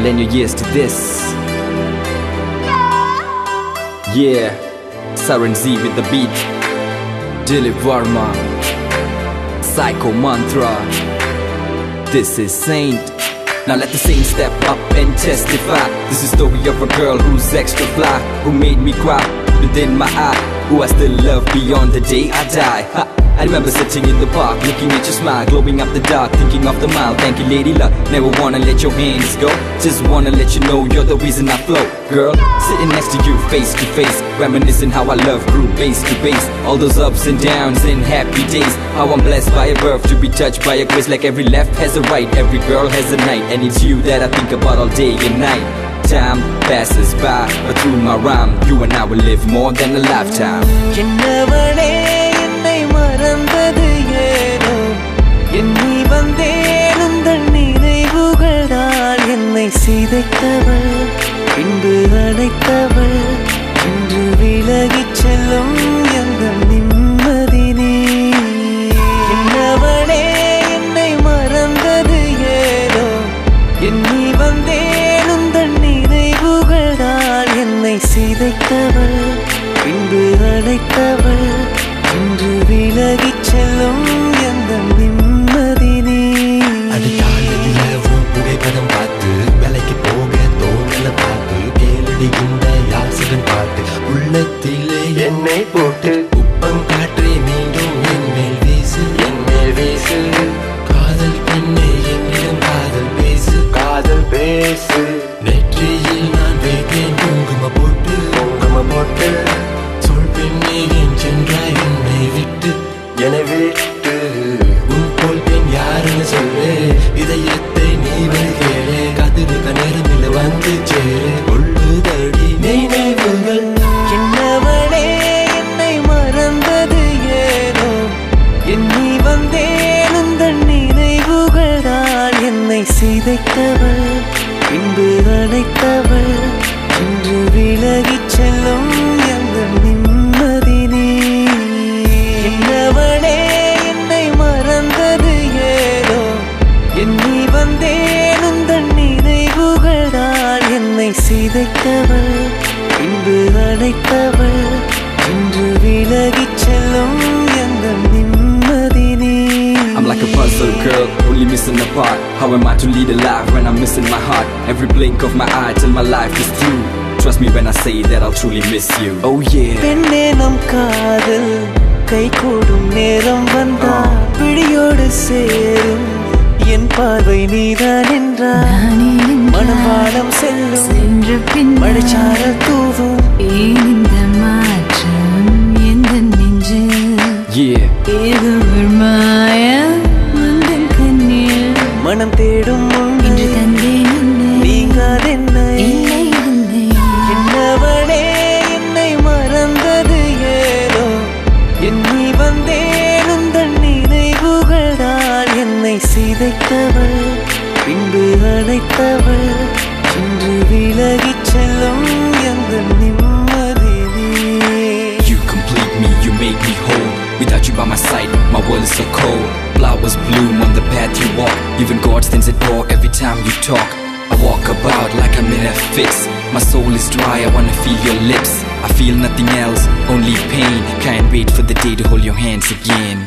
Lend your ears to this. Yeah, Saran Z with the beat. Dilip Varma, Psycho Mantra. This is Saint. Now let the saint step up and testify. This is the story of a girl who's extra fly, who made me cry within my eye, who I still love beyond the day I die. Ha. I remember sitting in the park, looking at your smile, glowing up the dark, thinking of the mile. Thank you, lady luck. Never wanna let your hands go. Just wanna let you know you're the reason I flow. Girl, sitting next to you, face to face, reminiscing how our love grew base to base. All those ups and downs and happy days. How I'm blessed by a birth to be touched by a grace. Like every left has a right, every girl has a night, and it's you that I think about all day and night. Time passes by, but through my rhyme, you and I will live more than a lifetime. மறந்தது ஏனோ எண்ணி வந்தேன் உந்தன் நினைவுகளால் என்னை சிதைத்தவள் பின்பு அழைத்தவள் இன்று விலகிச் செல்லும் எங்கள் நிம்மதி நீ என்னவளே என்னை மறந்தது ஏனோ எண்ணி வந்தேன் உந்தன் நினைவுகளால் என்னை சிதைத்தவள் பின்பு அழைத்தவள் இன்று விலகிச் செல்லும் எங்கள் நிம்மதி நீ அடித்தாளதிலவும் புகைப்படம் பார்த்து வேலைக்கு போக தோணல பார்த்து கேளடி இந்த யாசிகன் பாட்டு உள்ளத்திலே என்னை போட்டு உப்பம் காற்றே மீண்டும் என்மேல் வீசு என்மேல் வீசு காதல் பெண்ணே என்னிடம் காதல் பேசு காதல் பேசு நெற்றியில் நான் வைத்தேன் குங்கும போட்டு சொல் பெண்ணே என் சென்றாய் என்னை விட்டு என்னை விட்டு உன் போல் பெண் யாருன்னு சொல்லு இதயத்தை நீ வருகேளே கதிருக்க நேரமில்லை வந்து சேரு கொள்ளுதடி நினைவுகள் என்னவளே என்னை மறந்தது ஏனோ எண்ணி வந்தேன் உந்தன் நினைவுகளால் என்னை சிதைத்தவள் பின்பு அழைத்தவள் இன்று விலகிச் செல்லும் எங்கள் நிம்மதி நீ என்னவளே என்னை மறந்தது ஏனோ எண்ணி வந்தேன் உந்தன் நினைவுகளால் என்னை சிதைத்தவள் பின்பு அழைத்தவள் இன்று விலகிச் செல்லும் எங்கள் நிம்மதி நீ I'm like a puzzle girl, only missing a part. How am I to lead a life when I'm missing my heart? Every blink of my eye till my life is through. Trust me when I say that I'll truly miss you. Oh yeah. பெண்ணே நம் காதல் கை கூடும் நேரம் வந்தா பிடியோடு சேரும் என் பார்வை நீதான் என்றான் மனவாளம் செல்லும் மழைச்சாரல் தூவும் இந்த மாற்றம் எந்த நெஞ்சு ஏதோ மாயம் உந்தன் கண்ணில் மனம் தேடும் இன்று தந்தேன் நீங்காதென்னை என்னவளே என்னை மறந்தது ஏனோ எண்ணி வந்தேன் உந்தன் நினைவுகளால் என்னை சிதைத்தவள் பின்பு அழைத்தவள் இன்று விலகிச் செல்லும் எங்கள் நிம்மதி நீ You complete me, you make me whole. Without you by my side, my world is so cold. Flowers bloom on the path you walk. Even God stands at door every time you talk. I walk about like I'm in a fix. My soul is dry, I wanna feel your lips. I feel nothing else, only pain. Can't wait for the day to hold your hands again.